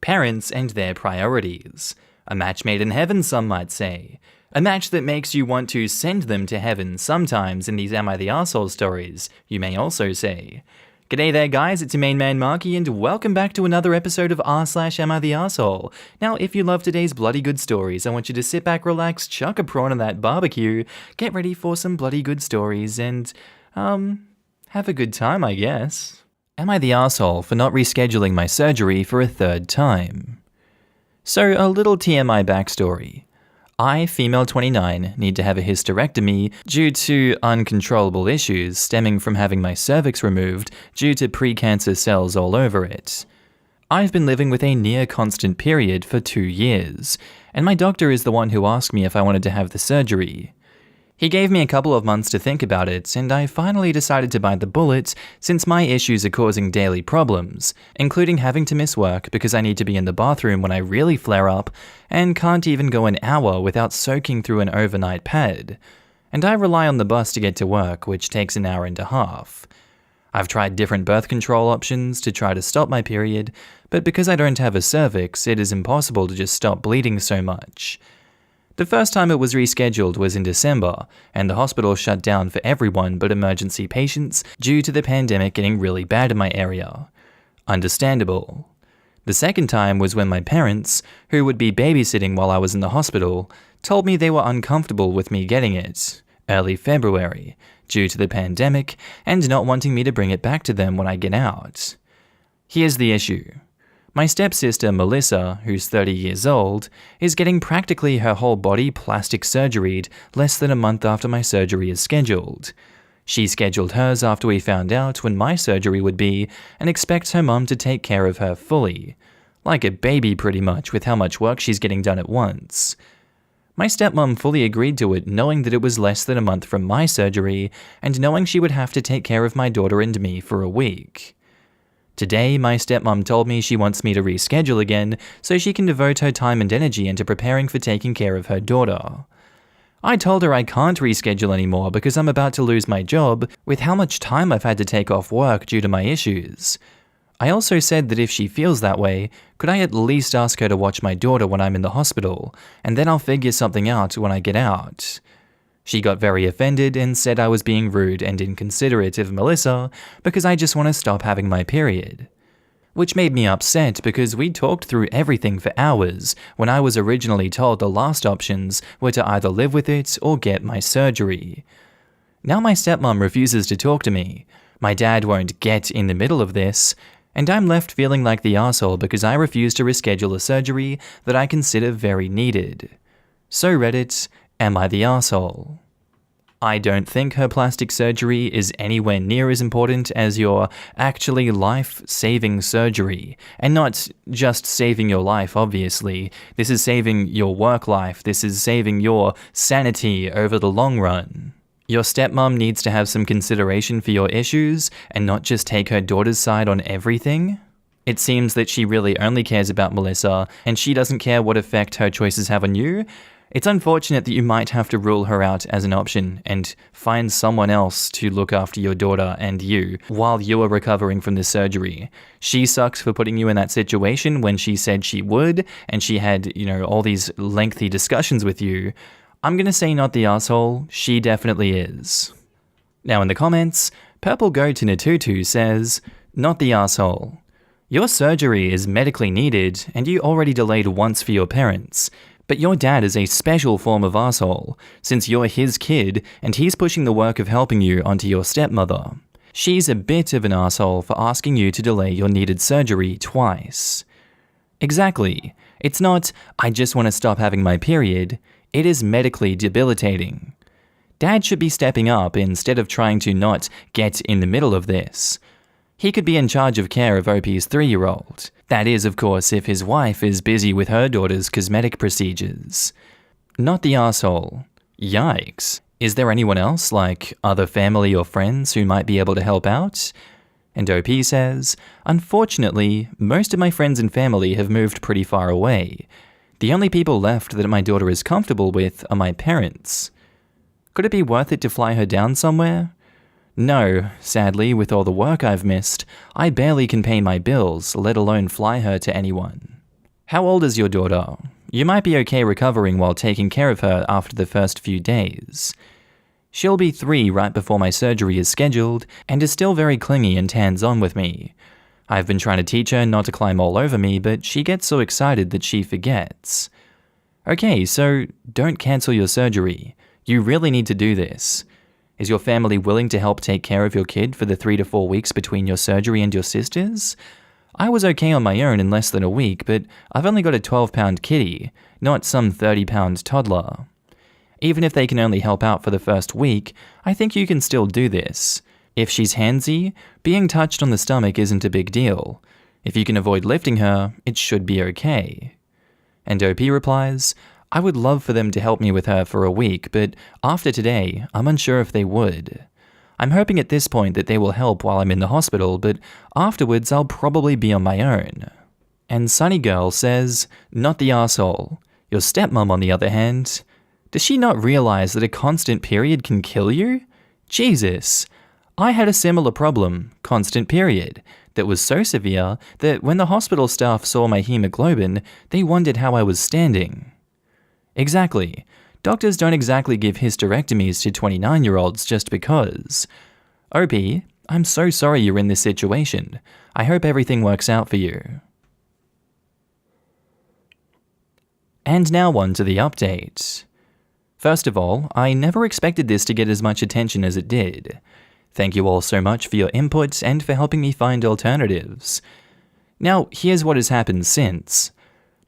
Parents and their priorities. A match made in heaven, some might say. A match that makes you want to send them to heaven sometimes in these Am I the Arsehole stories, you may also say. G'day there guys, it's your main man Marky and welcome back to another episode of r/Am I the Arsehole. Now if you love today's bloody good stories, I want you to sit back, relax, chuck a prawn on that barbecue, get ready for some bloody good stories and, have a good time I guess. Am I the arsehole for not rescheduling my surgery for a third time? So, a little TMI backstory. I, female 29, need to have a hysterectomy due to uncontrollable issues stemming from having my cervix removed due to precancer cells all over it. I've been living with a near constant period for 2 years, and my doctor is the one who asked me if I wanted to have the surgery. He gave me a couple of months to think about it, and I finally decided to bite the bullet since my issues are causing daily problems, including having to miss work because I need to be in the bathroom when I really flare up, and can't even go an hour without soaking through an overnight pad. And I rely on the bus to get to work, which takes an hour and a half. I've tried different birth control options to try to stop my period, but because I don't have a cervix, it is impossible to just stop bleeding so much. The first time it was rescheduled was in December, and the hospital shut down for everyone but emergency patients due to the pandemic getting really bad in my area. Understandable. The second time was when my parents, who would be babysitting while I was in the hospital, told me they were uncomfortable with me getting it, early February, due to the pandemic and not wanting me to bring it back to them when I get out. Here's the issue. My stepsister, Melissa, who's 30 years old, is getting practically her whole body plastic surgeryed less than a month after my surgery is scheduled. She scheduled hers after we found out when my surgery would be and expects her mum to take care of her fully. Like a baby pretty much with how much work she's getting done at once. My stepmom fully agreed to it knowing that it was less than a month from my surgery and knowing she would have to take care of my daughter and me for a week. Today, my stepmom told me she wants me to reschedule again so she can devote her time and energy into preparing for taking care of her daughter. I told her I can't reschedule anymore because I'm about to lose my job with how much time I've had to take off work due to my issues. I also said that if she feels that way, could I at least ask her to watch my daughter when I'm in the hospital, and then I'll figure something out when I get out. She got very offended and said I was being rude and inconsiderate of Melissa because I just want to stop having my period. Which made me upset because we talked through everything for hours when I was originally told the last options were to either live with it or get my surgery. Now my stepmom refuses to talk to me, my dad won't get in the middle of this, and I'm left feeling like the arsehole because I refuse to reschedule a surgery that I consider very needed. So Reddit, am I the arsehole? I don't think her plastic surgery is anywhere near as important as your actually life-saving surgery. And not just saving your life, obviously. This is saving your work life. This is saving your sanity over the long run. Your stepmom needs to have some consideration for your issues and not just take her daughter's side on everything. It seems that she really only cares about Melissa and she doesn't care what effect her choices have on you. It's unfortunate that you might have to rule her out as an option and find someone else to look after your daughter and you while you are recovering from this surgery. She sucks for putting you in that situation when she said she would and she had, all these lengthy discussions with you. I'm gonna say not the arsehole, she definitely is. Now in the comments, Purple Goat in a Tutu says, not the arsehole. Your surgery is medically needed and you already delayed once for your parents. But your dad is a special form of arsehole, since you're his kid and he's pushing the work of helping you onto your stepmother. She's a bit of an arsehole for asking you to delay your needed surgery twice. Exactly. It's not, I just want to stop having my period. It is medically debilitating. Dad should be stepping up instead of trying to not get in the middle of this. He could be in charge of care of OP's 3-year-old. That is, of course, if his wife is busy with her daughter's cosmetic procedures. Not the arsehole. Yikes. Is there anyone else, like other family or friends, who might be able to help out? And OP says, unfortunately, most of my friends and family have moved pretty far away. The only people left that my daughter is comfortable with are my parents. Could it be worth it to fly her down somewhere? No, sadly, with all the work I've missed, I barely can pay my bills, let alone fly her to anyone. How old is your daughter? You might be okay recovering while taking care of her after the first few days. She'll be 3 right before my surgery is scheduled and is still very clingy and hands-on with me. I've been trying to teach her not to climb all over me, but she gets so excited that she forgets. Okay, so don't cancel your surgery. You really need to do this. Is your family willing to help take care of your kid for the 3 to 4 weeks between your surgery and your sister's? I was okay on my own in less than a week, but I've only got a 12-pound kitty, not some 30-pound toddler. Even if they can only help out for the first week, I think you can still do this. If she's handsy, being touched on the stomach isn't a big deal. If you can avoid lifting her, it should be okay. And OP replies, I would love for them to help me with her for a week, but after today, I'm unsure if they would. I'm hoping at this point that they will help while I'm in the hospital, but afterwards I'll probably be on my own. And Sunny Girl says, not the arsehole. Your stepmom, on the other hand, does she not realize that a constant period can kill you? Jesus! I had a similar problem, constant period, that was so severe that when the hospital staff saw my hemoglobin, they wondered how I was standing. Exactly. Doctors don't exactly give hysterectomies to 29-year-olds just because. OP, I'm so sorry you're in this situation. I hope everything works out for you. And now on to the update. First of all, I never expected this to get as much attention as it did. Thank you all so much for your input and for helping me find alternatives. Now, here's what has happened since.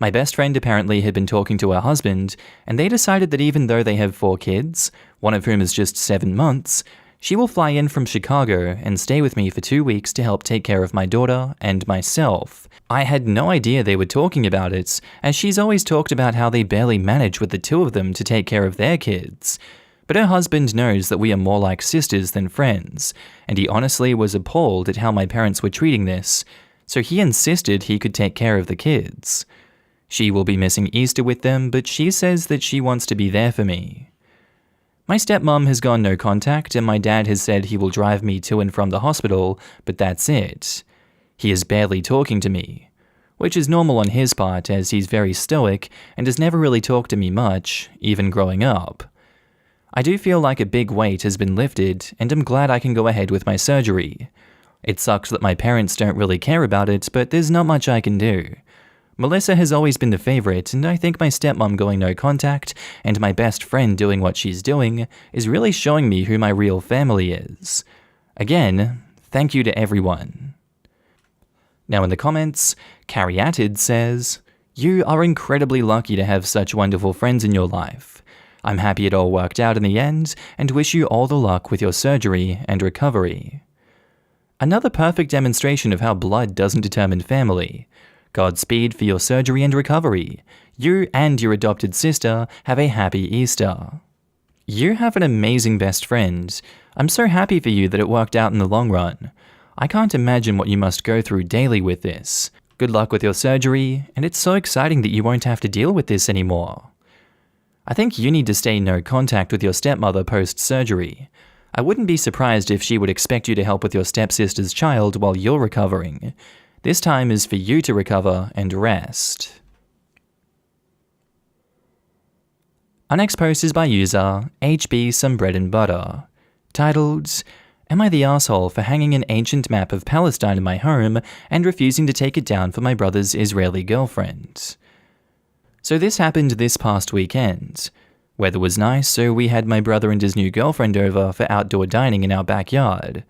My best friend apparently had been talking to her husband, and they decided that even though they have 4 kids, one of whom is just 7 months, she will fly in from Chicago and stay with me for 2 weeks to help take care of my daughter and myself. I had no idea they were talking about it, as she's always talked about how they barely manage with the 2 of them to take care of their kids. But her husband knows that we are more like sisters than friends, and he honestly was appalled at how my parents were treating this, so he insisted he could take care of the kids. She will be missing Easter with them, but she says that she wants to be there for me. My stepmom has gone no contact, and my dad has said he will drive me to and from the hospital, but that's it. He is barely talking to me, which is normal on his part as he's very stoic and has never really talked to me much, even growing up. I do feel like a big weight has been lifted, and I'm glad I can go ahead with my surgery. It sucks that my parents don't really care about it, but there's not much I can do. Melissa has always been the favorite, and I think my stepmom going no contact and my best friend doing what she's doing is really showing me who my real family is. Again, thank you to everyone. Now in the comments, Cariatid says, you are incredibly lucky to have such wonderful friends in your life. I'm happy it all worked out in the end, and wish you all the luck with your surgery and recovery. Another perfect demonstration of how blood doesn't determine family. Godspeed for your surgery and recovery. You and your adopted sister have a happy Easter. You have an amazing best friend. I'm so happy for you that it worked out in the long run. I can't imagine what you must go through daily with this. Good luck with your surgery, and it's so exciting that you won't have to deal with this anymore. I think you need to stay in no contact with your stepmother post-surgery. I wouldn't be surprised if she would expect you to help with your stepsister's child while you're recovering. This time is for you to recover and rest. Our next post is by user HB Some Bread and Butter, titled, Am I the asshole for hanging an ancient map of Palestine in my home and refusing to take it down for my brother's Israeli girlfriend? So this happened this past weekend. Weather was nice, so we had my brother and his new girlfriend over for outdoor dining in our backyard.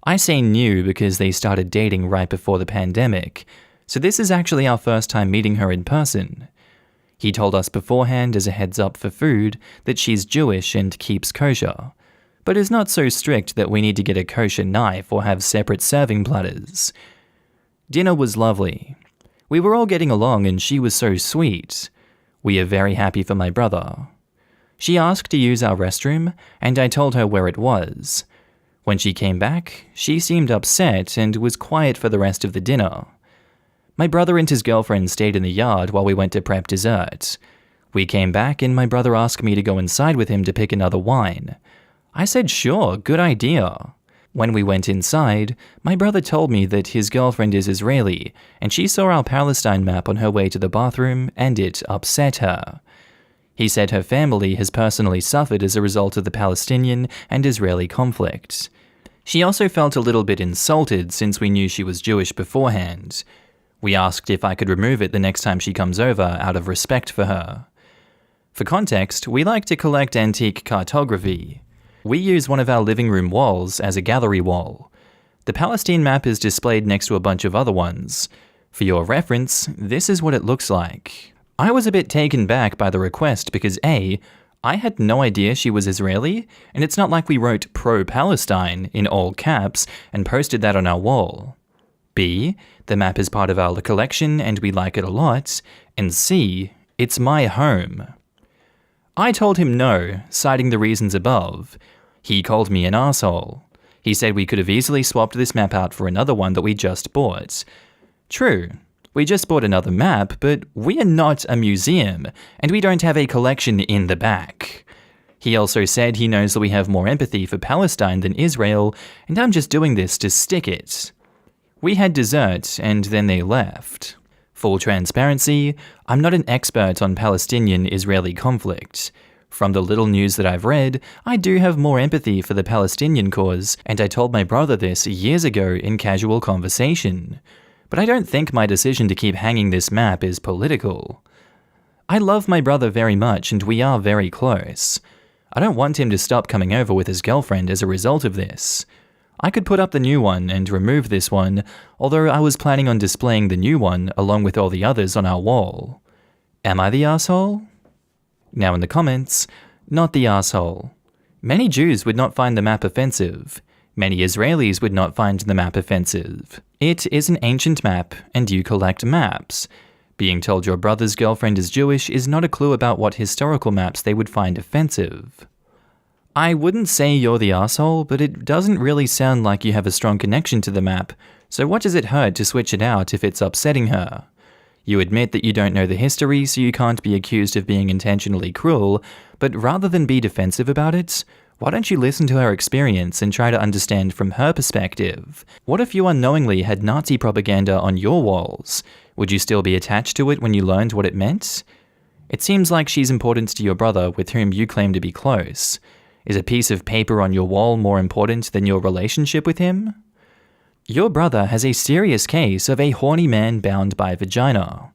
I say new because they started dating right before the pandemic, so this is actually our first time meeting her in person. He told us beforehand as a heads up for food that she's Jewish and keeps kosher, but is not so strict that we need to get a kosher knife or have separate serving platters. Dinner was lovely. We were all getting along and she was so sweet. We are very happy for my brother. She asked to use our restroom, and I told her where it was. When she came back, she seemed upset and was quiet for the rest of the dinner. My brother and his girlfriend stayed in the yard while we went to prep dessert. We came back and my brother asked me to go inside with him to pick another wine. I said sure, good idea. When we went inside, my brother told me that his girlfriend is Israeli, and she saw our Palestine map on her way to the bathroom, and it upset her. He said her family has personally suffered as a result of the Palestinian and Israeli conflict. She also felt a little bit insulted since we knew she was Jewish beforehand. We asked if I could remove it the next time she comes over out of respect for her. For context, we like to collect antique cartography. We use one of our living room walls as a gallery wall. The Palestine map is displayed next to a bunch of other ones. For your reference, this is what it looks like. I was a bit taken back by the request because A, I had no idea she was Israeli, and it's not like we wrote pro-Palestine in all caps and posted that on our wall. B, the map is part of our collection and we like it a lot, and C, it's my home. I told him no, citing the reasons above. He called me an arsehole. He said we could have easily swapped this map out for another one that we just bought. True, we just bought another map, but we are not a museum, and we don't have a collection in the back. He also said he knows that we have more empathy for Palestine than Israel, and I'm just doing this to stick it. We had dessert, and then they left. Full transparency, I'm not an expert on Palestinian-Israeli conflict. From the little news that I've read, I do have more empathy for the Palestinian cause, and I told my brother this years ago in casual conversation. But I don't think my decision to keep hanging this map is political. I love my brother very much, and we are very close. I don't want him to stop coming over with his girlfriend as a result of this. I could put up the new one and remove this one, although I was planning on displaying the new one along with all the others on our wall. Am I the asshole? Now in the comments, not the asshole. Many Jews would not find the map offensive. Many Israelis would not find the map offensive. It is an ancient map, and you collect maps. Being told your brother's girlfriend is Jewish is not a clue about what historical maps they would find offensive. I wouldn't say you're the asshole, but it doesn't really sound like you have a strong connection to the map, so what does it hurt to switch it out if it's upsetting her? You admit that you don't know the history, so you can't be accused of being intentionally cruel, but rather than be defensive about it, why don't you listen to her experience and try to understand from her perspective? What if you unknowingly had Nazi propaganda on your walls? Would you still be attached to it when you learned what it meant? It seems like she's important to your brother with whom you claim to be close. Is a piece of paper on your wall more important than your relationship with him? Your brother has a serious case of a horny man bound by vagina.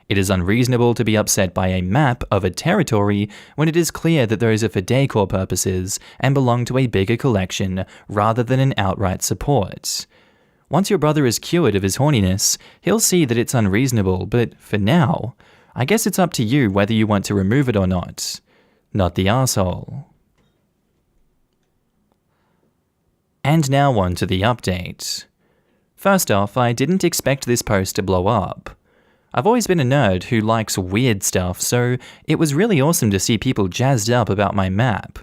It is unreasonable to be upset by a map of a territory when it is clear that those are for decor purposes and belong to a bigger collection rather than an outright support. Once your brother is cured of his horniness, he'll see that it's unreasonable, but for now, I guess it's up to you whether you want to remove it or not. Not the arsehole. And now on to the update. First off, I didn't expect this post to blow up. I've always been a nerd who likes weird stuff, so it was really awesome to see people jazzed up about my map.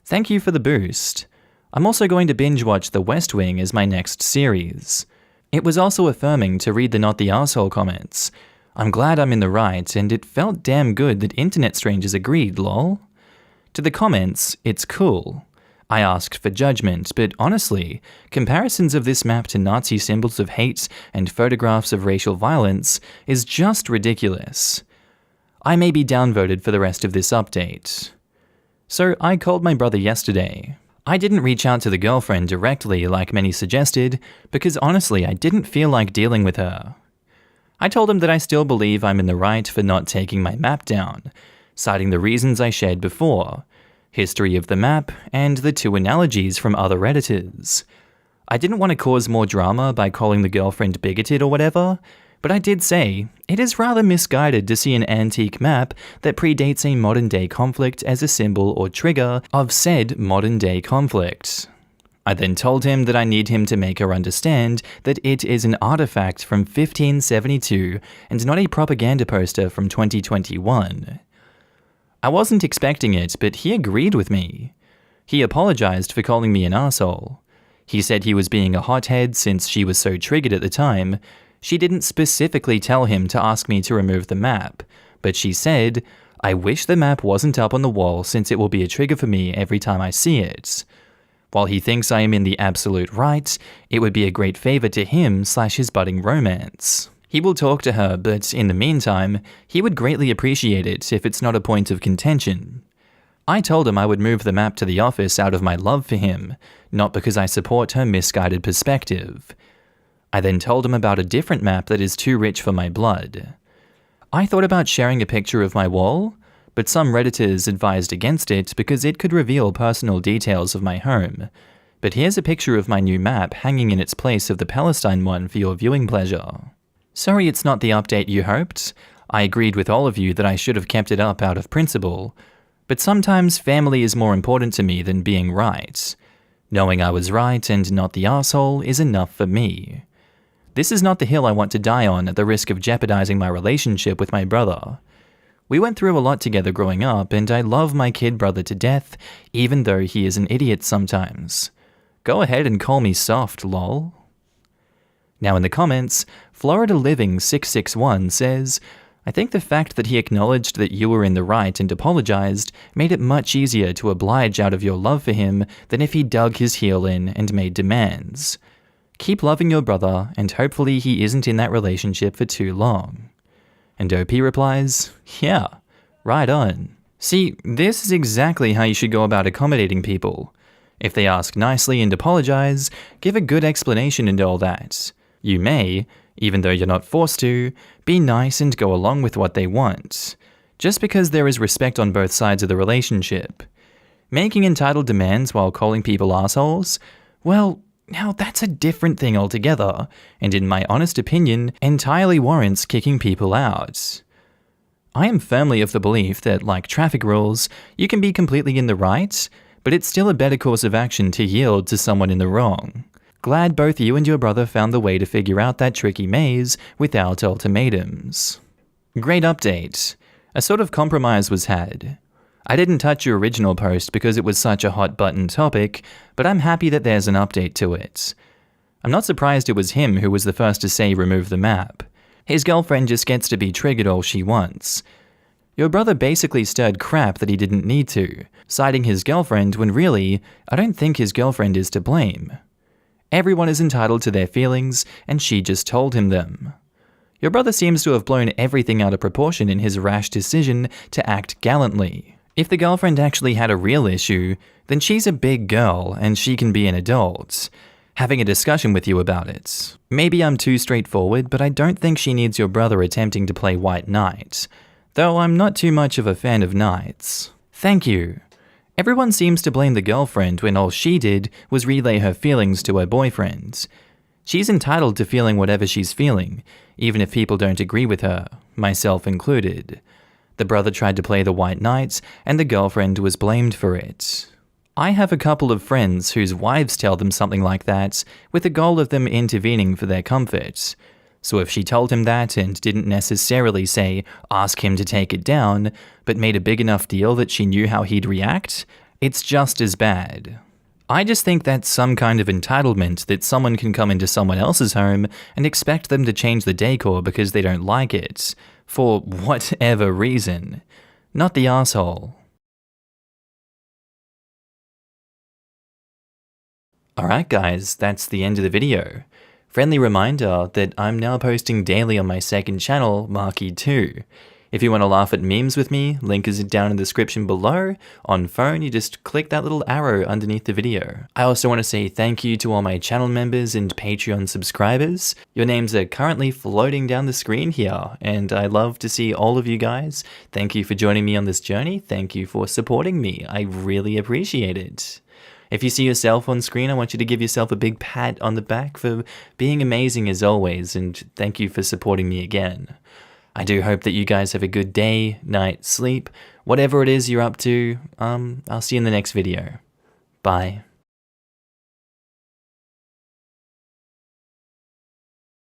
Thank you for the boost. I'm also going to binge watch The West Wing as my next series. It was also affirming to read the Not the Arsehole comments. I'm glad I'm in the right, and it felt damn good that internet strangers agreed, lol. To the comments, it's cool. I asked for judgment, but honestly, comparisons of this map to Nazi symbols of hate and photographs of racial violence is just ridiculous. I may be downvoted for the rest of this update. So I called my brother yesterday. I didn't reach out to the girlfriend directly like many suggested, because honestly I didn't feel like dealing with her. I told him that I still believe I'm in the right for not taking my map down, citing the reasons I shared before. History of the map, and the two analogies from other editors. I didn't want to cause more drama by calling the girlfriend bigoted or whatever, but I did say, it is rather misguided to see an antique map that predates a modern-day conflict as a symbol or trigger of said modern-day conflict. I then told him that I need him to make her understand that it is an artifact from 1572 and not a propaganda poster from 2021. I wasn't expecting it, but he agreed with me. He apologized for calling me an arsehole. He said he was being a hothead since she was so triggered at the time. She didn't specifically tell him to ask me to remove the map, but she said, I wish the map wasn't up on the wall since it will be a trigger for me every time I see it. While he thinks I am in the absolute right, it would be a great favor to him/his budding romance. He will talk to her, but in the meantime, he would greatly appreciate it if it's not a point of contention. I told him I would move the map to the office out of my love for him, not because I support her misguided perspective. I then told him about a different map that is too rich for my blood. I thought about sharing a picture of my wall, but some Redditors advised against it because it could reveal personal details of my home. But here's a picture of my new map hanging in its place of the Palestine one for your viewing pleasure. Sorry it's not the update you hoped. I agreed with all of you that I should have kept it up out of principle. But sometimes family is more important to me than being right. Knowing I was right and not the asshole is enough for me. This is not the hill I want to die on at the risk of jeopardizing my relationship with my brother. We went through a lot together growing up, and I love my kid brother to death, even though he is an idiot sometimes. Go ahead and call me soft, lol. Now in the comments, Florida Living 661 says, I think the fact that he acknowledged that you were in the right and apologized made it much easier to oblige out of your love for him than if he dug his heel in and made demands. Keep loving your brother, and hopefully he isn't in that relationship for too long. And OP replies, yeah, right on. See, this is exactly how you should go about accommodating people. If they ask nicely and apologize, give a good explanation and all that. You may, even though you're not forced to, be nice and go along with what they want, just because there is respect on both sides of the relationship. Making entitled demands while calling people assholes? Well, now that's a different thing altogether, and in my honest opinion, entirely warrants kicking people out. I am firmly of the belief that, like traffic rules, you can be completely in the right, but it's still a better course of action to yield to someone in the wrong. Glad both you and your brother found the way to figure out that tricky maze without ultimatums. Great update. A sort of compromise was had. I didn't touch your original post because it was such a hot button topic, but I'm happy that there's an update to it. I'm not surprised it was him who was the first to say remove the map. His girlfriend just gets to be triggered all she wants. Your brother basically stirred crap that he didn't need to, citing his girlfriend when really, I don't think his girlfriend is to blame. Everyone is entitled to their feelings, and she just told him them. Your brother seems to have blown everything out of proportion in his rash decision to act gallantly. If the girlfriend actually had a real issue, then she's a big girl and she can be an adult, having a discussion with you about it. Maybe I'm too straightforward, but I don't think she needs your brother attempting to play white knight, though I'm not too much of a fan of knights. Thank you. Everyone seems to blame the girlfriend when all she did was relay her feelings to her boyfriend. She's entitled to feeling whatever she's feeling, even if people don't agree with her, myself included. The brother tried to play the white knight, and the girlfriend was blamed for it. I have a couple of friends whose wives tell them something like that, with the goal of them intervening for their comfort. So if she told him that and didn't necessarily say, ask him to take it down, but made a big enough deal that she knew how he'd react, it's just as bad. I just think that's some kind of entitlement that someone can come into someone else's home and expect them to change the decor because they don't like it, for whatever reason. Not the asshole. Alright guys, that's the end of the video. Friendly reminder that I'm now posting daily on my second channel, Marky 2. If you want to laugh at memes with me, link is down in the description below. On phone, you just click that little arrow underneath the video. I also want to say thank you to all my channel members and Patreon subscribers. Your names are currently floating down the screen here, and I love to see all of you guys. Thank you for joining me on this journey. Thank you for supporting me. I really appreciate it. If you see yourself on screen, I want you to give yourself a big pat on the back for being amazing as always, and thank you for supporting me again. I do hope that you guys have a good day, night, sleep, whatever it is you're up to. I'll see you in the next video. Bye.